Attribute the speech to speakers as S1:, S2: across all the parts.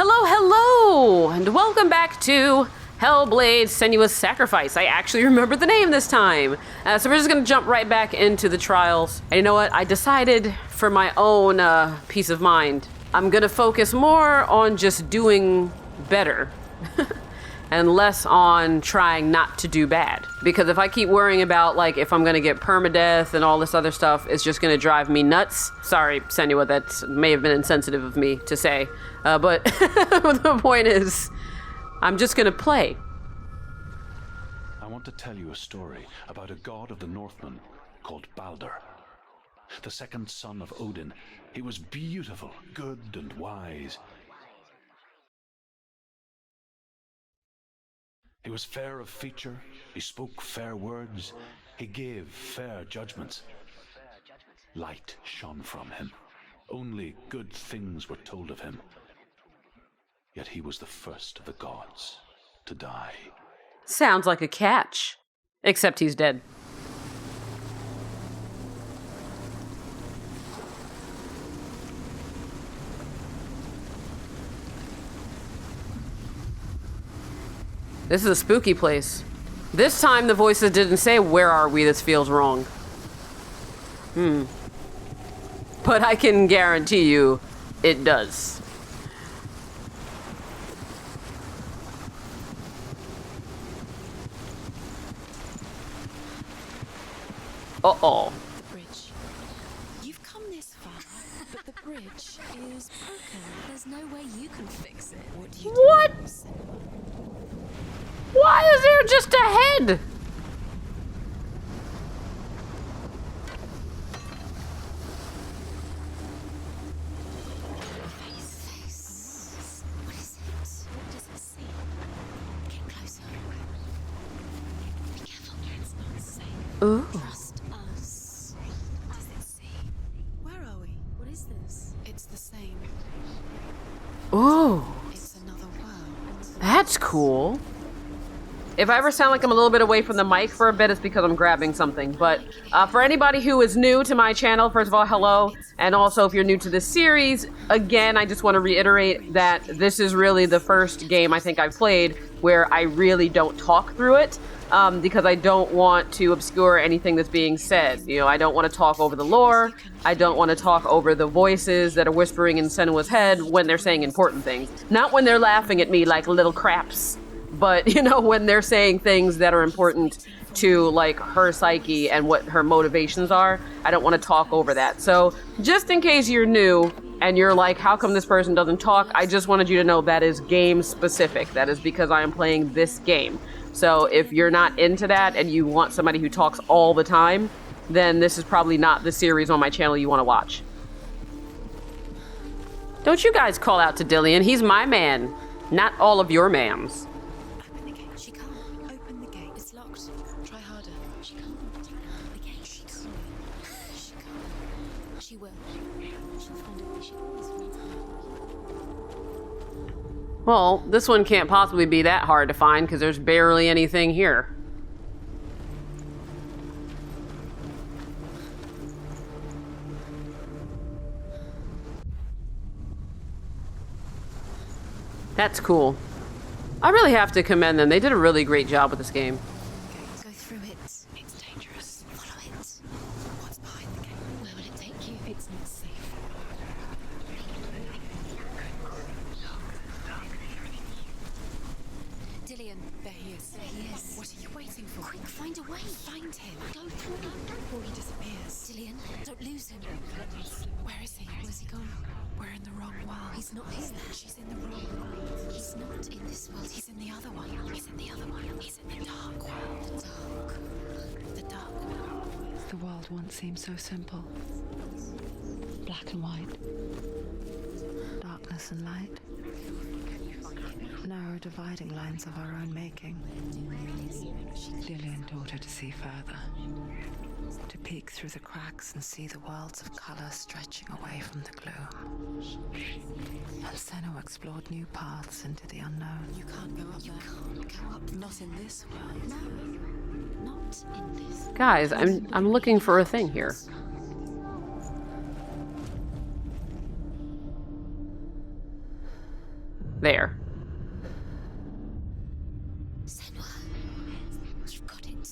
S1: Hello, hello, and welcome back to Hellblade: Senua's Sacrifice. I actually remembered the name this time. So we're just gonna jump right back into the trials. And you know what? I decided for my own peace of mind, I'm gonna focus more on just doing better and less on trying not to do bad. Because if I keep worrying about like if I'm gonna get permadeath and all this other stuff, it's just gonna drive me nuts. Sorry, Senua, that may have been insensitive of me to say. But the point is, I'm just gonna play.
S2: I want to tell you a story about a god of the Northmen called Baldur. The second son of Odin. He was beautiful, good and wise. He was fair of feature, he spoke fair words, he gave fair judgments. Light shone from him. Only good things were told of him. Yet he was the first of the gods to die.
S1: Sounds like a catch. Except he's dead. This is a spooky place. This time the voices didn't say, "Where are we? This feels wrong." But I can guarantee you, it does. Uh-oh.
S3: The bridge. You've come this far, but the bridge is broken. There's no way you can fix it. What do you do?
S1: What? Why is there just a head?
S3: Face. What is it? What does it see? Get closer. Be careful, it's not safe.
S1: Ooh.
S3: Trust us. What does it see? Where are we? What is this? It's the same.
S1: Ooh.
S3: It's another world.
S1: That's cool. If I ever sound like I'm a little bit away from the mic for a bit, it's because I'm grabbing something. But for anybody who is new to my channel, first of all, hello. And also, if you're new to this series, again, I just want to reiterate that this is really the first game I think I've played where I really don't talk through it. Because I don't want to obscure anything that's being said. You know, I don't want to talk over the lore. I don't want to talk over the voices that are whispering in Senua's head when they're saying important things. Not when they're laughing at me like little craps. But, you know, when they're saying things that are important to, like, her psyche and what her motivations are, I don't want to talk over that. So, just in case you're new and you're like, how come this person doesn't talk? I just wanted you to know that is game specific. That is because I am playing this game. So, if you're not into that and you want somebody who talks all the time, then this is probably not the series on my channel you want to watch. Don't you guys call out to Dillian. He's my man, not all of your mams.
S3: She can't. Open the gate. It's locked. Try harder. She can't. The gate. She can't. She can't. She will. She'll find a way. She always finds a way.
S1: Well, this one can't possibly be that hard to find because there's barely anything here. That's cool. I really have to commend them. They did a really great job with this game.
S3: Go through it. It's dangerous. Follow it. What's behind the gate? Where will it take you? It's not safe. Dillian, there he is. There he is. What are you waiting for? Quick, find a way. Find him. Go through before he disappears. Dillian, don't lose him. Where is he? Where's he gone? We're in the wrong world. He's not here. She's in the wrong world. He's not in this world. He's in the other one. He's in the other one. He's in the dark world. The dark world.
S4: The world once seemed so simple. Black and white. Darkness and light. Narrow dividing lines of our own making. Lillian taught her to see further. To peek through the cracks and see the worlds of color stretching away from the gloom. And Senua explored new paths into the unknown.
S3: You can't go up there. You can't go up. Not in this world. No. Not in this.
S1: Guys, I'm looking for a thing here. There.
S3: Senua, you've got it.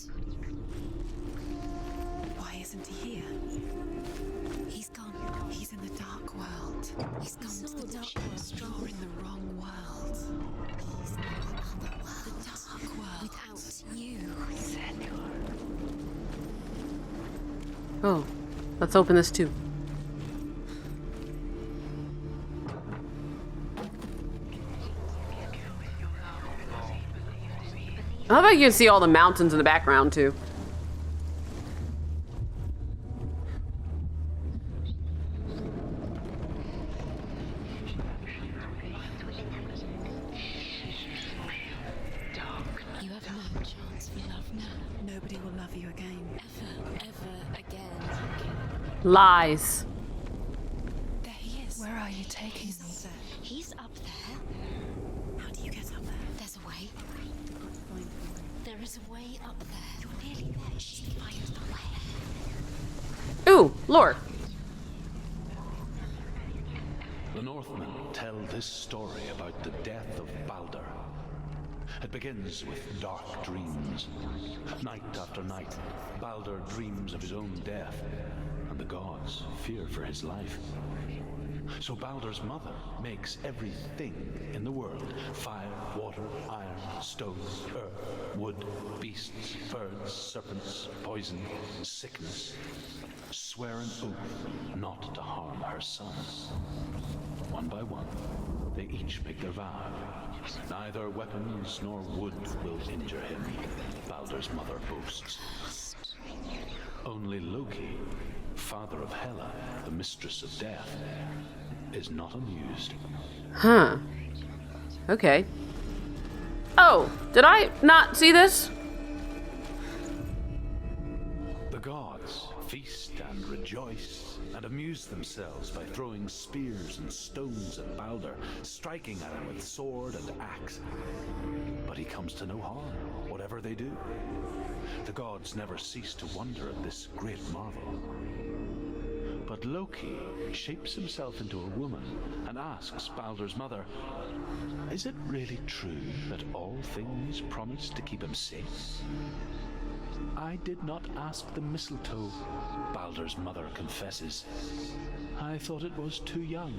S4: Why isn't he here?
S3: He's gone.
S4: He's in the dark world.
S3: He's gone to the dark world.
S4: You're in the wrong world.
S3: He's in another world.
S4: The dark world.
S3: Without you.
S1: Oh, let's open this too. I love how you can see all the mountains in the background too.
S3: You have no chance for love now.
S4: Nobody will love you again.
S3: Ever again.
S1: Lies.
S3: There he is.
S4: Where are you taking me?
S3: He's up there.
S4: How do you get up there?
S3: There's a way. There is a way up there. You're nearly there. She finds the way.
S1: Ooh, lore.
S2: The Northmen tell this story about the death of Balder. It begins with dark dreams. Night after night, Balder dreams of his own death, and the gods fear for his life. So Balder's mother makes everything in the world: fire, water, iron, stone, earth, wood, beasts, birds, serpents, poison, sickness. Swear an oath not to harm her son. One by one, they each make their vow. Neither weapons nor wood will injure him, Balder's mother boasts. Only Loki, father of Hela, the mistress of death, is not amused.
S1: Huh. Okay. Oh, did I not see this?
S2: The gods feast and rejoice and amuse themselves by throwing spears and stones at Balder, striking at him with sword and axe. But he comes to no harm, whatever they do. The gods never cease to wonder at this great marvel. But Loki shapes himself into a woman and asks Balder's mother, "Is it really true that all things promise to keep him safe?" "I did not ask the mistletoe," Balder's mother confesses. "I thought it was too young."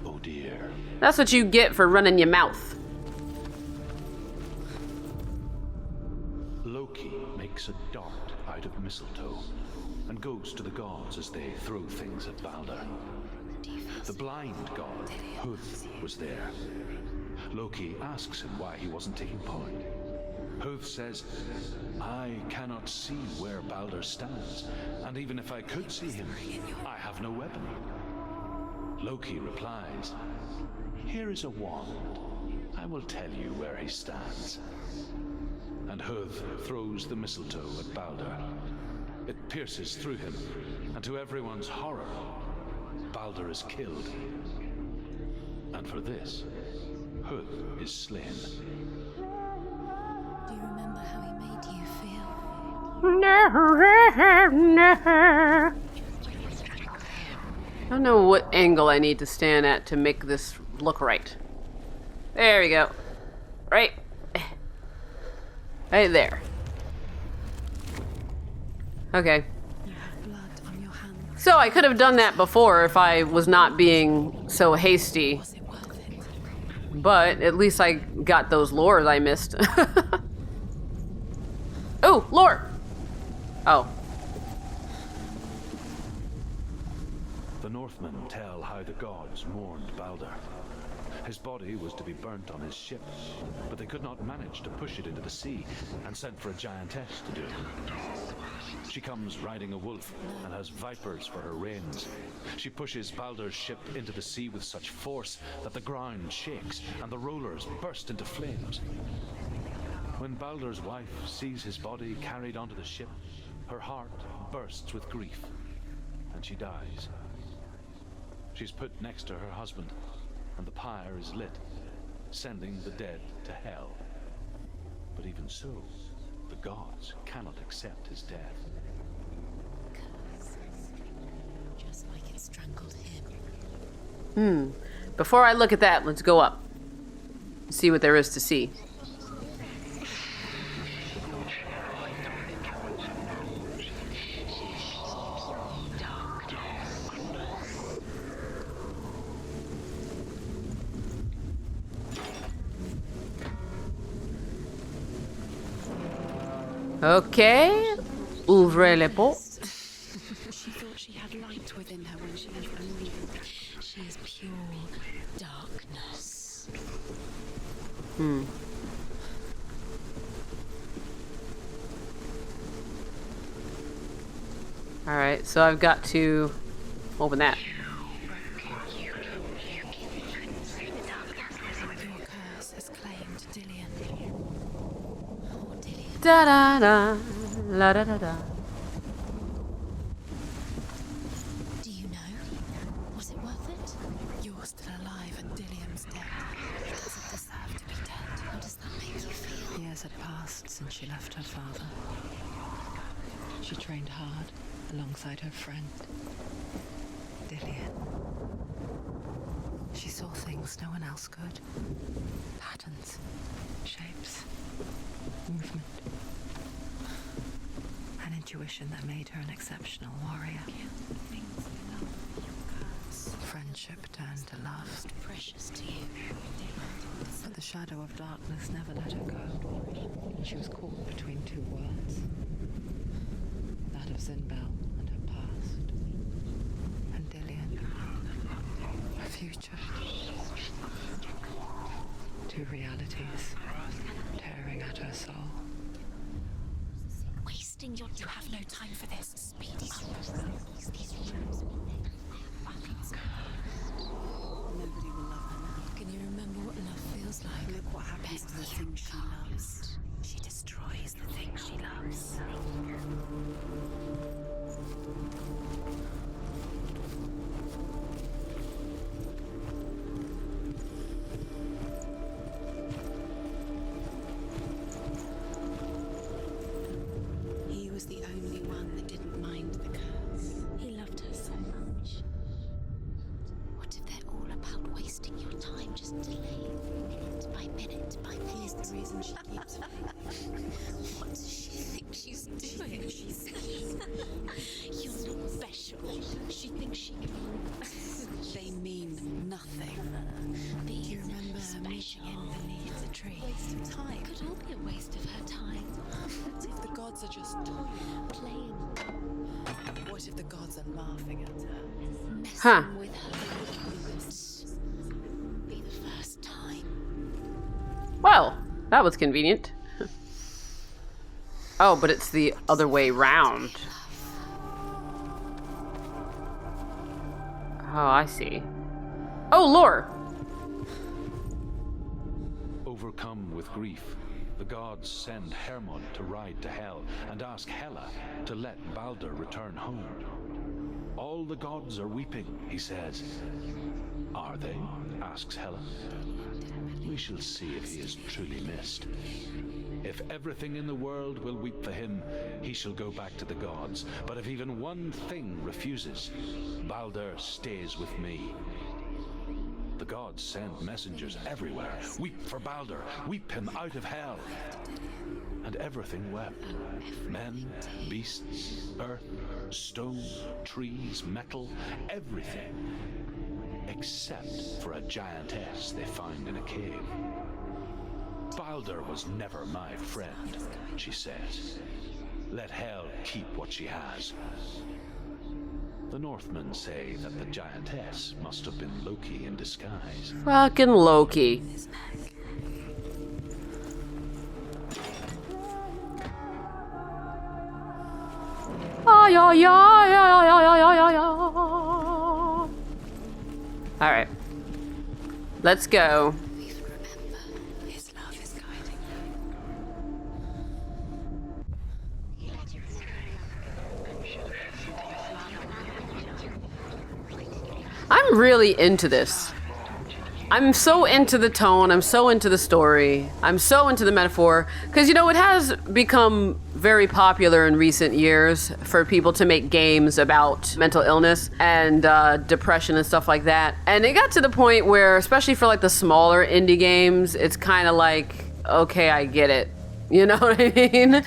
S2: Oh dear.
S1: That's what you get for running your mouth.
S2: Loki makes a dart out of mistletoe and goes to the gods as they throw things at Balder. The blind god, Huth, was there. Loki asks him why he wasn't taking part. Huth says, "I cannot see where Balder stands, and even if I could see him, I have no weapon." Loki replies, "Here is a wand. I will tell you where he stands." And Huth throws the mistletoe at Balder. It pierces through him, and to everyone's horror, Balder is killed. And for this, Huth is slain.
S3: Do you remember how he made you feel?
S1: I don't know what angle I need to stand at to make this look right. There we go. Right. Right there. Okay.
S4: You have blood on your hands.
S1: So I could have done that before if I was not being so hasty.
S4: Was it worth it?
S1: But at least I got those lures I missed. Oh, lore! Oh.
S2: The Northmen tell how the gods mourned Balder. His body was to be burnt on his ship, but they could not manage to push it into the sea and sent for a giantess to do it. She comes riding a wolf and has vipers for her reins. She pushes Balder's ship into the sea with such force that the ground shakes and the rollers burst into flames. When Balder's wife sees his body carried onto the ship, her heart bursts with grief and she dies. She's put next to her husband, and the pyre is lit, sending the dead to hell. But even so, the gods cannot accept his death.
S3: Just like it strangled him.
S1: before I look at that, let's go up. See what there is to see. Okay, ouvrez les portes.
S3: She thought she had light within her when she was only. She is pure darkness.
S1: Alright, so I've got to open that.
S3: Your curse has claimed Dillian. Oh, Dillian.
S1: Da da da, la da da da.
S3: Do you know? Was it worth it? You're still alive and Dillian's dead. Does it deserve to be dead? How does that make you feel?
S4: Years had passed since she left her father. She trained hard alongside her friend, Dillian. She saw things no one else could. Patterns, shapes, movement. An intuition that made her an exceptional warrior.
S3: Things you love, your curse.
S4: Friendship turned to love.
S3: Most precious to you.
S4: But the shadow of darkness never let her go. She was caught between two worlds. That of Zinbel and her past. And Dillian. Her future. Two realities tearing at her soul.
S3: Wasting your. You have no time for this. Speed up. These rooms. Nobody will love her now. Can you remember what love feels like? Look what happens to the things she loves. She destroys the things she loves. He was the only one that didn't mind the curse. He loved her so much. What if they're all about wasting your time, just delaying minute by minute by minute? He's the reason she keeps failing. What does she think she's doing? You're not special. She thinks she can. They mean nothing. Do you remember meeting him beneath the tree? Waste of time. Could all be a waste of her time. What if the gods are just playing? What if the gods are laughing at her? Messing
S1: Huh.
S3: with her. Would be the first time.
S1: Well, that was convenient. Oh, but it's the other way round. Oh, I see. Oh, lore!
S2: Overcome with grief, the gods send Hermod to ride to Hell and ask Hela to let Balder return home. All the gods are weeping, he says. Are they? Asks Hela. We shall see if he is truly missed. If everything in the world will weep for him, he shall go back to the gods. But if even one thing refuses, Balder stays with me. The gods send messengers everywhere. Weep for Balder. Weep him out of hell. And everything wept. Men, beasts, earth, stone, trees, metal, everything. Except for a giantess they find in a cave. Balder was never my friend, she says. Let Hell keep what she has. The Northmen say that the giantess must have been Loki in disguise.
S1: Fucking Loki. Alright. Let's go.
S3: Even remember, his love is guiding
S1: I'm really into this. I'm so into the tone, I'm so into the story, I'm so into the metaphor, because, you know, it has become very popular in recent years for people to make games about mental illness and depression and stuff like that. And it got to the point where, especially for like the smaller indie games, it's kind of like, okay, I get it. You know what I mean?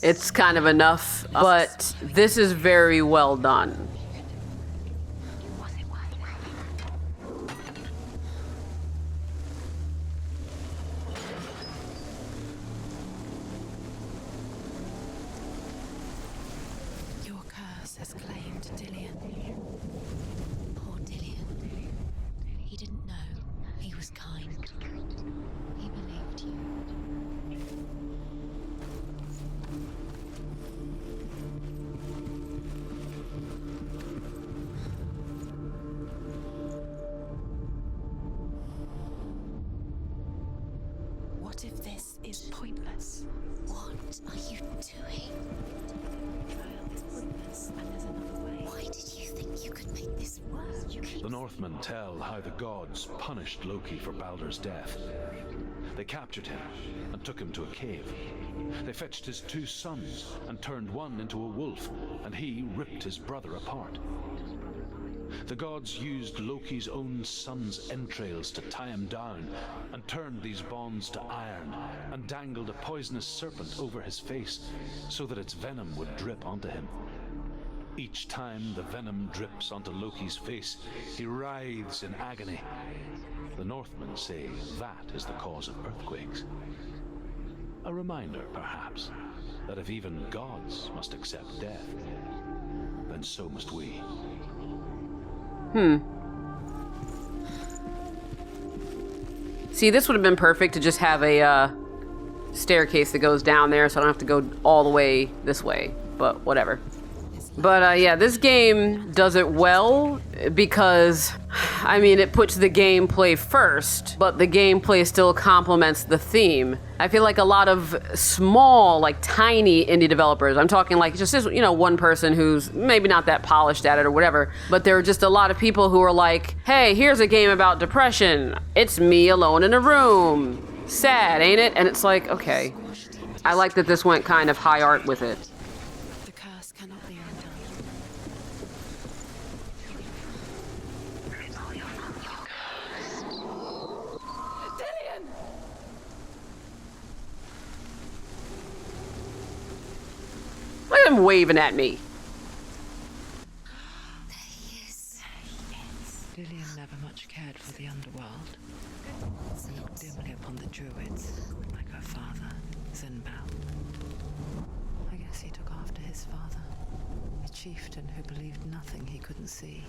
S1: It's kind of enough, but this is very well done.
S3: Your curse has claimed Dillian. Poor Dillian. He didn't know. He was kind. He believed you. What if this is pointless? What are you doing? It's pointless, and there's another way. Why did you think you could make this work?
S2: The Northmen tell how the gods punished Loki for Baldur's death. They captured him and took him to a cave. They fetched his 2 sons and turned one into a wolf, and he ripped his brother apart. The gods used Loki's own son's entrails to tie him down and turned these bonds to iron and dangled a poisonous serpent over his face so that its venom would drip onto him. Each time the venom drips onto Loki's face, he writhes in agony. The Northmen say that is the cause of earthquakes. A reminder, perhaps, that if even gods must accept death, then so must we.
S1: See, this would have been perfect to just have a staircase that goes down there so I don't have to go all the way this way, but whatever. But yeah, this game does it well because, I mean, it puts the gameplay first, but the gameplay still complements the theme. I feel like a lot of small, like tiny indie developers, I'm talking like just this, you know, one person who's maybe not that polished at it or whatever, but there are just a lot of people who are like, hey, here's a game about depression. It's me alone in a room. Sad, ain't it? And it's like, okay. I like that this went kind of high art with it.
S3: The curse cannot be undone. Dillian!
S1: Look at him waving at me.
S3: There he is.
S4: Dillian never much cared for the underworld. He looked dimly upon the druids, like her father, Zinbel. I guess he took after his father, a chieftain who believed nothing he couldn't see.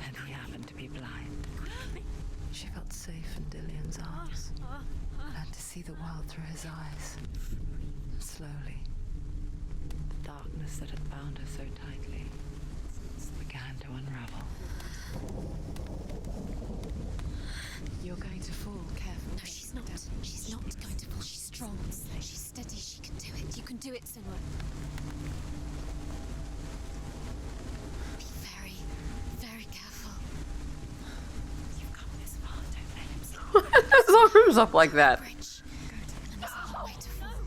S4: And he happened to be blind. She felt safe in Dillian's arms, learned to see the world through his eyes. Slowly, the darkness that had bound her so tightly began to unravel.
S3: You're going to fall, careful. No, she's not. She's not going to fall. She's strong. She's steady. She can do it. You can do it, Senua. Be very, very careful. You've come this far. Don't let him slip.
S1: His arms up like that.
S3: Bridge. And there's a long way to fall.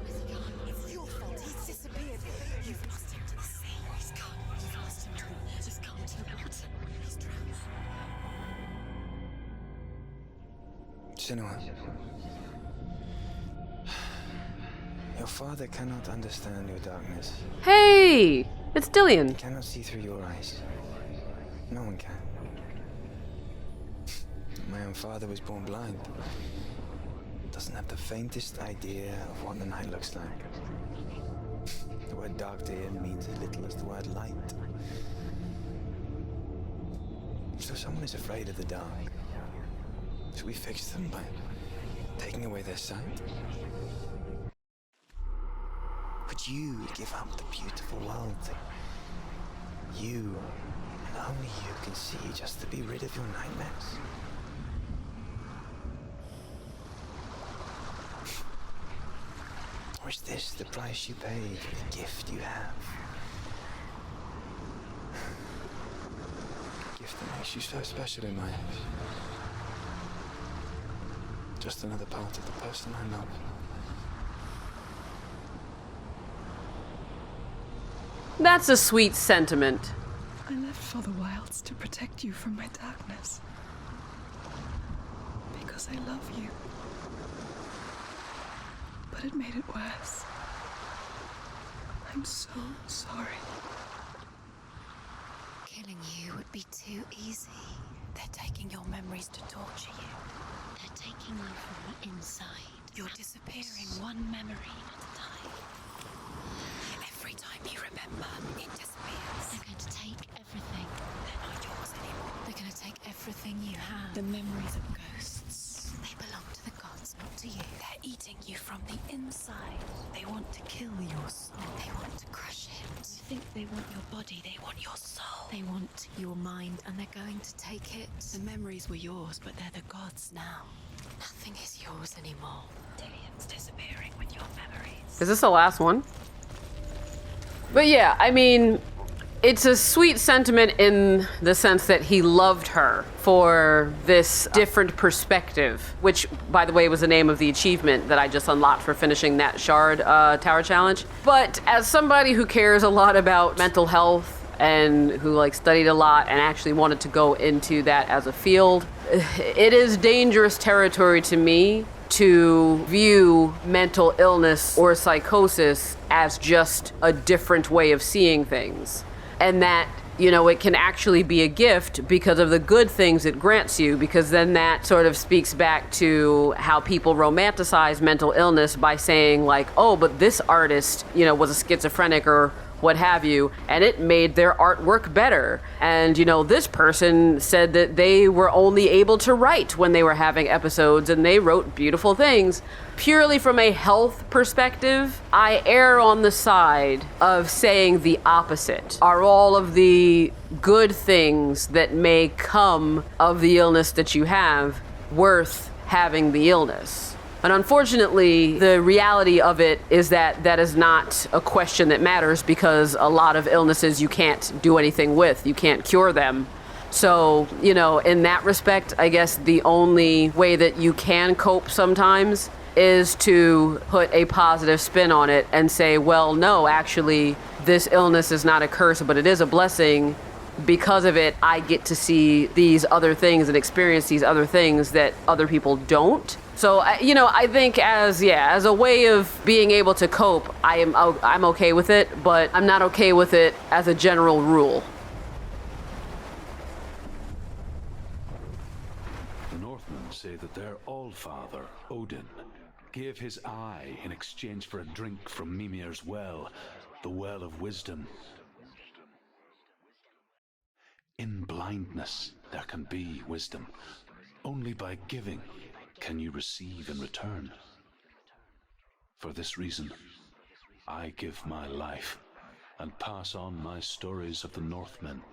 S3: Where's he gone? It's your fault. He's disappeared. You've lost him to the sea. He's gone. You've lost him to the... Just come to the water. He's drowned.
S5: Senua, your father cannot understand your darkness.
S1: Hey, it's Dillian.
S5: He cannot see through your eyes. No one can. My own father was born blind. Doesn't have the faintest idea of what the night looks like. The word dark to him means as little as the word light. So someone is afraid of the dark. Should we fix them by taking away their sight? Would you give up the beautiful world that you and only you can see just to be rid of your nightmares? Or is this the price you pay for the gift you have? A gift that makes makes you so special in my eyes. Just another part of the person I love.
S1: That's a sweet sentiment.
S6: I left for the wilds to protect you from my darkness. Because I love you. But it made it worse. I'm so sorry.
S3: Killing you would be too easy. They're taking your memories to torture you. They're taking you from the inside. You're disappearing one memory at a time. Every time you remember, it disappears. They're going to take everything. They're not yours anymore. They're going to take everything you have. The memories of ghosts. They belong to the gods, not to you. They're eating you from the inside. They want to kill your soul. They want to crush it. You think they want your body, they want your soul. They want your mind, and they're going to take it. The memories were yours, but they're the gods now. Nothing is yours anymore. Dillian's disappearing with your memories.
S1: Is this the last one? But yeah, I mean, it's a sweet sentiment in the sense that he loved her for this different perspective, which, by the way, was the name of the achievement that I just unlocked for finishing that shard tower challenge. But as somebody who cares a lot about mental health and who like studied a lot and actually wanted to go into that as a field, it is dangerous territory to me to view mental illness or psychosis as just a different way of seeing things. And that, you know, it can actually be a gift because of the good things it grants you, because then that sort of speaks back to how people romanticize mental illness by saying like, oh, but this artist, you know, was a schizophrenic or what have you, and it made their artwork better. And, you know, this person said that they were only able to write when they were having episodes, and they wrote beautiful things. Purely from a health perspective, I err on the side of saying the opposite. Are all of the good things that may come of the illness that you have worth having the illness? And unfortunately, the reality of it is that that is not a question that matters, because a lot of illnesses you can't do anything with. You can't cure them. So, you know, in that respect, I guess the only way that you can cope sometimes is to put a positive spin on it and say, well, no, actually, this illness is not a curse, but it is a blessing. Because of it, I get to see these other things and experience these other things that other people don't. So, you know, I think as a way of being able to cope, I'm okay with it, but I'm not okay with it as a general rule.
S2: The Northmen say that their Allfather, Odin, gave his eye in exchange for a drink from Mimir's well, the Well of Wisdom. In blindness, there can be wisdom. Only by giving can you receive in return. For this reason, I give my life and pass on my stories of the Northmen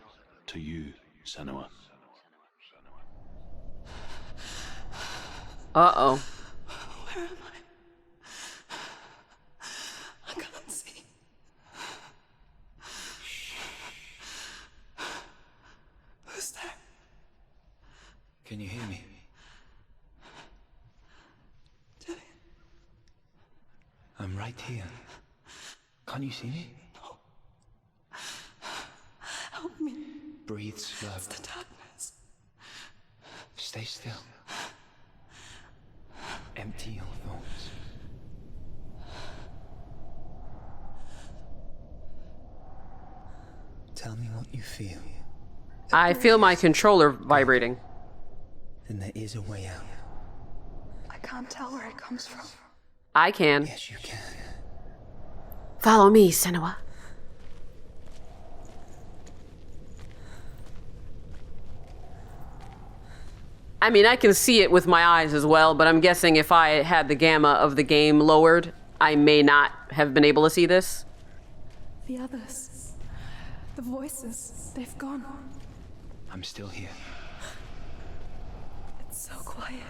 S2: to you, Senua.
S1: Uh-oh.
S6: Where am I? I can't see. Who's there?
S5: Can you hear me?
S6: Dillian.
S5: I'm right here. Can't you see me?
S6: No. Help me.
S5: Breathe slow.
S6: It's the darkness.
S5: Stay still. Empty your thoughts. Tell me what you feel.
S1: I feel my controller vibrating.
S5: Then there is a way out.
S6: I can't tell where it comes from.
S1: I can.
S5: Yes, you can.
S1: Follow me, Senua. I mean, I can see it with my eyes as well, but I'm guessing if I had the gamma of the game lowered, I may not have been able to see this.
S6: The others. The voices. They've gone.
S5: I'm still here.
S6: It's so quiet.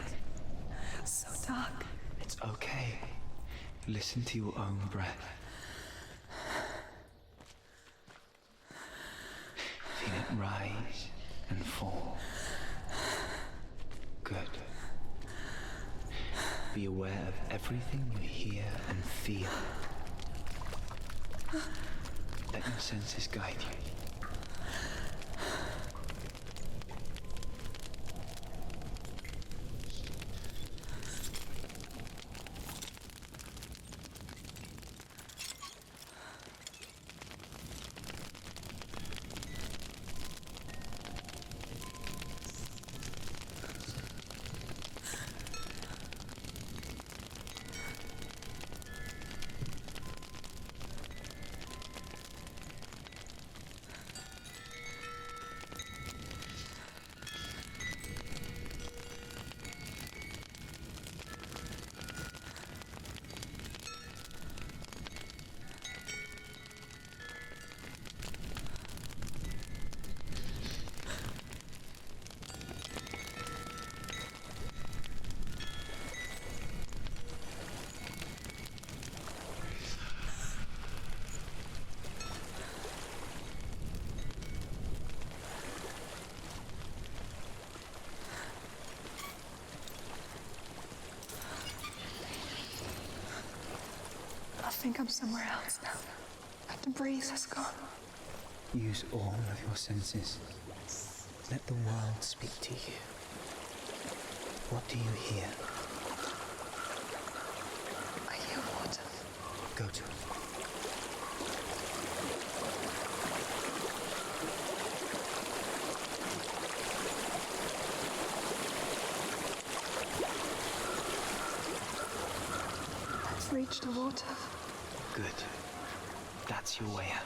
S6: So dark.
S5: It's okay. Listen to your own breath. Feel it rise and fall. Good. Be aware of everything you hear and feel. Let your senses guide you.
S6: I think I'm somewhere else now. The breeze has gone.
S5: Use all of your senses. Let the world speak to you. What do you hear?
S6: I hear water.
S5: Go to it.
S6: I've reached the water.
S5: Good. That's your way out.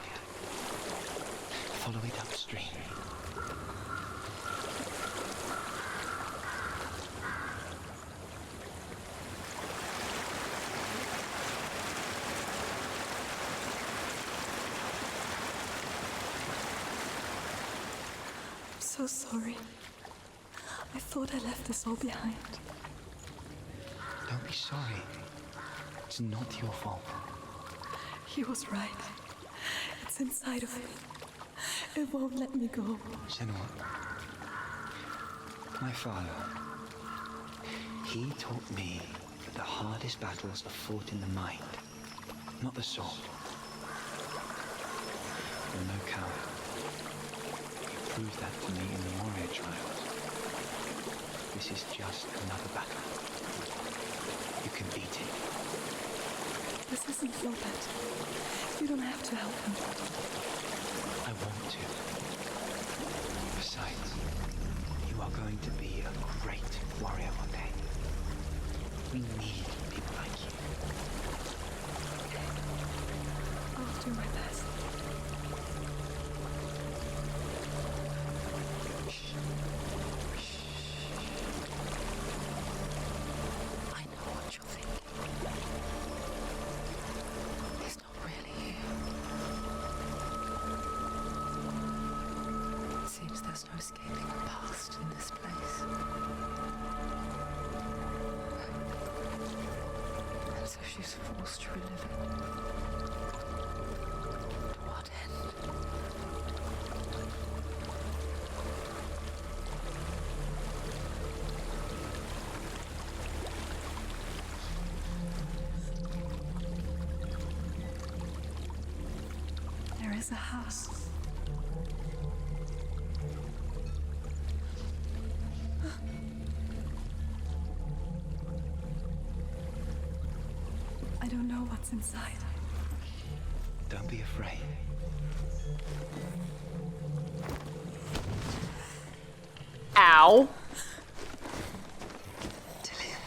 S5: Follow it upstream.
S6: I'm so sorry. I thought I left this all behind.
S5: Don't be sorry. It's not your fault.
S6: He was right. It's inside of me. It won't let me go.
S5: Senua, my father, he taught me that the hardest battles are fought in the mind, not the sword. You're no coward. You proved that to me in the warrior trials. This is just another battle. You can beat it.
S6: This isn't your battle. You don't have to help me.
S5: I want to. Besides, you are going to be a great warrior one day. We need people like you.
S6: I'll do my best.
S4: I know what you're thinking. It's not really you. It seems there's no escaping the past in this place. And so she's forced to relive it. To what end?
S6: There is a house. I don't know what's inside.
S5: Don't be afraid.
S1: Ow.
S6: Dillian.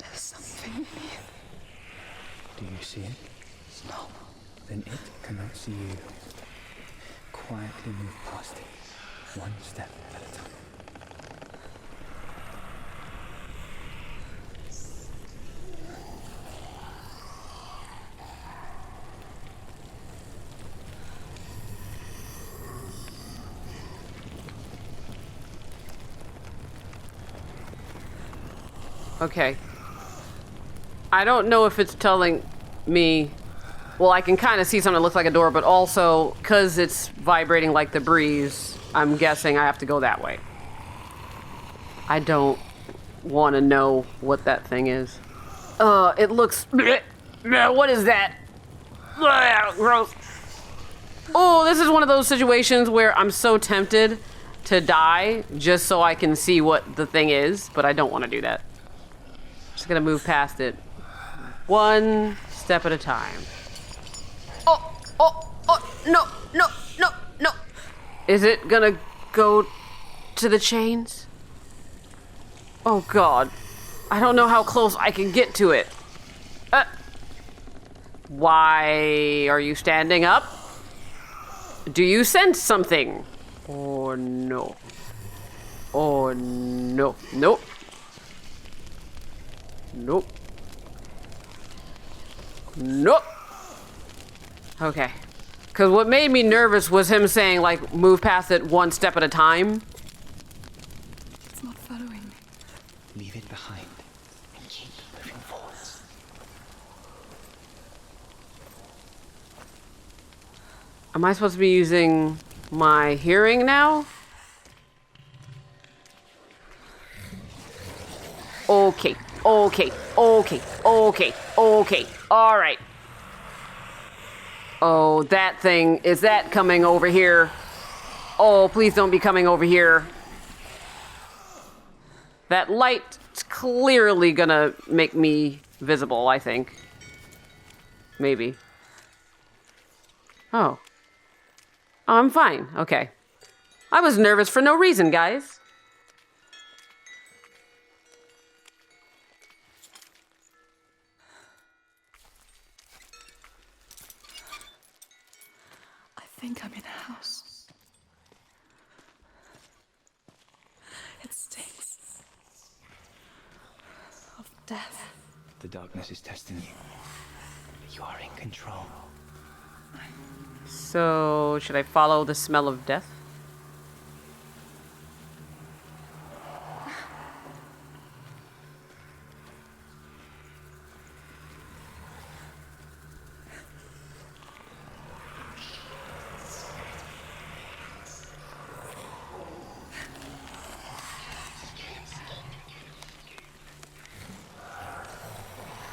S6: There's something here.
S5: Do you see it?
S6: No.
S5: Then it cannot see you. Quietly move past it, one step at a time.
S1: Okay. I don't know if it's telling me... Well, I can kind of see something that looks like a door, but also, because it's vibrating like the breeze, I'm guessing I have to go that way. I don't want to know what that thing is. It looks... What is that? Gross. Oh, this is one of those situations where I'm so tempted to die just so I can see what the thing is, but I don't want to do that. Just gonna move past it. One step at a time. No. Is it gonna go to the chains? Oh God. I don't know how close I can get to it. Why are you standing up? Do you sense something? Oh no. Oh no. Nope. Nope. Nope. Okay. Because what made me nervous was him saying, like, move past it one step at a time.
S6: It's not following me.
S5: Leave it behind and keep moving forwards.
S1: Am I supposed to be using my hearing now? Okay. All right. Oh, that thing. Is that coming over here? Oh, please don't be coming over here. That light's clearly gonna make me visible, I think. Maybe. Oh. I'm fine. Okay. I was nervous for no reason, guys.
S6: I think I'm in a house. It stinks of death.
S5: The darkness is testing you. You are in control.
S1: So, should I follow the smell of death?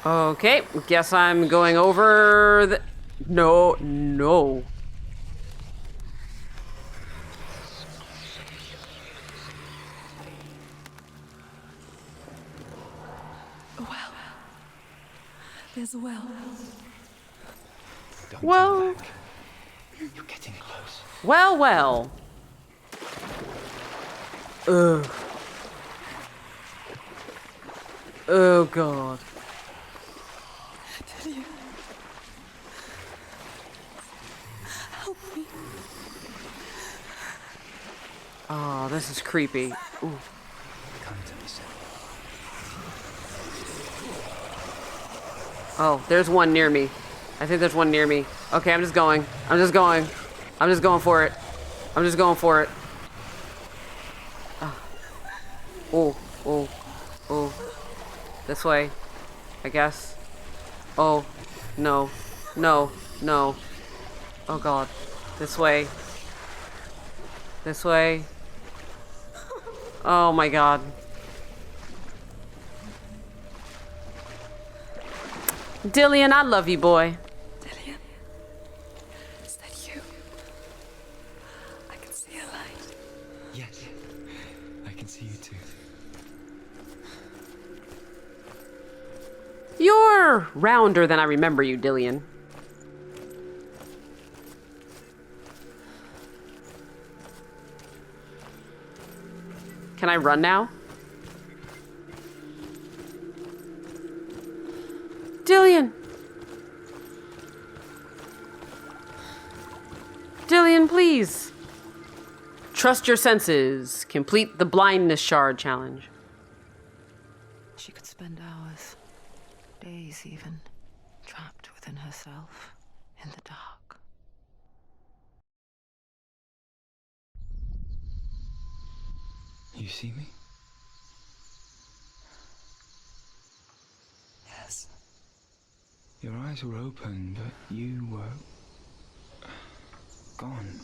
S1: Okay, guess I'm going over the... No.
S6: A well. There's a well.
S5: Don't
S1: Well.
S5: turn back. You're getting close.
S1: Well. Ugh. Oh, God.
S6: Dillian. Help me.
S1: Oh, this is creepy. Ooh.
S5: Come to me, Senua.
S1: Oh, there's one near me. I think there's one near me. Okay, I'm just going for it. Oh. This way, I guess. Oh, no. Oh God. This way. Oh my God. Dillian, I love you, boy.
S6: Dillian. Is that you? I can see a light.
S5: Yes. I can see you too.
S1: You're rounder than I remember you, Dillian. Can I run now? Dillian! Dillian, please! Trust your senses. Complete the blindness shard challenge.
S4: She could spend hours, days even, trapped within herself, in the dark.
S5: You see me?
S6: Yes.
S5: Your eyes were open, but you were gone.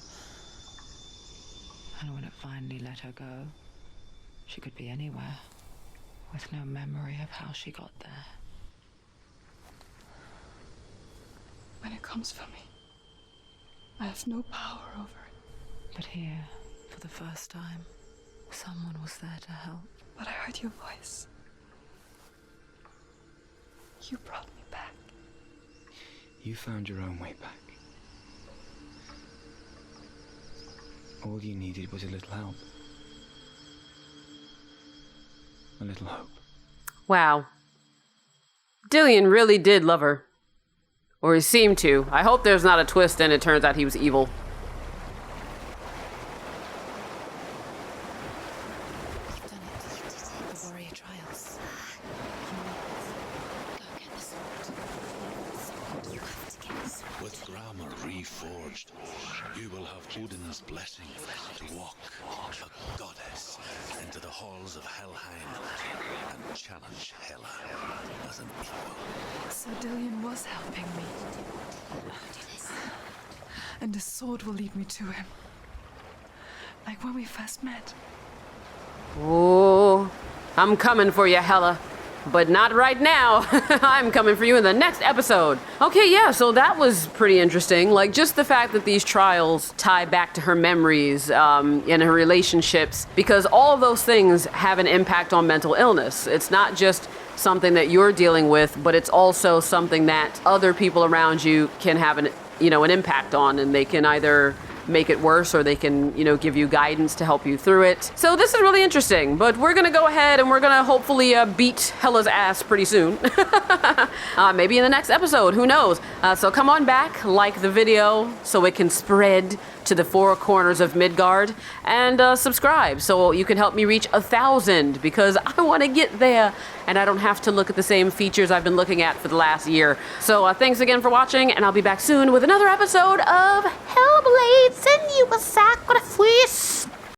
S4: And when it finally let her go, she could be anywhere, with no memory of how she got there.
S6: When it comes for me, I have no power over it.
S4: But here, for the first time, someone was there to help.
S6: But I heard your voice. You brought me back.
S5: You found your own way back. All you needed was a little help. A little hope.
S1: Wow. Dillion really did love her. Or he seemed to. I hope there's not a twist and it turns out he was evil.
S3: You've done it. The warrior trials. Go get the sword. You have to get the sword.
S2: With grammar reforged, you will have Odin's blessing to walk, a goddess, into the halls of Helheim and challenge Hela as an equal.
S6: So Dillion was helping me. And the sword will lead me to him. Like when we first met.
S1: Oh, I'm coming for you, Hela. But not right now. I'm coming for you in the next episode. Okay, yeah, so that was pretty interesting. Like, just the fact that these trials tie back to her memories and her relationships, because all of those things have an impact on mental illness. It's not just something that you're dealing with, but it's also something that other people around you can have an impact on, and they can either make it worse or they can, give you guidance to help you through it. So this is really interesting, but we're gonna go ahead and we're gonna hopefully beat Hela's ass pretty soon. Maybe in the next episode, who knows? So come on back, like the video so it can spread to the four corners of Midgard, and subscribe so you can help me reach 1,000, because I want to get there and I don't have to look at the same features I've been looking at for the last year. So thanks again for watching, and I'll be back soon with another episode of Hellblade. Senua psychosis.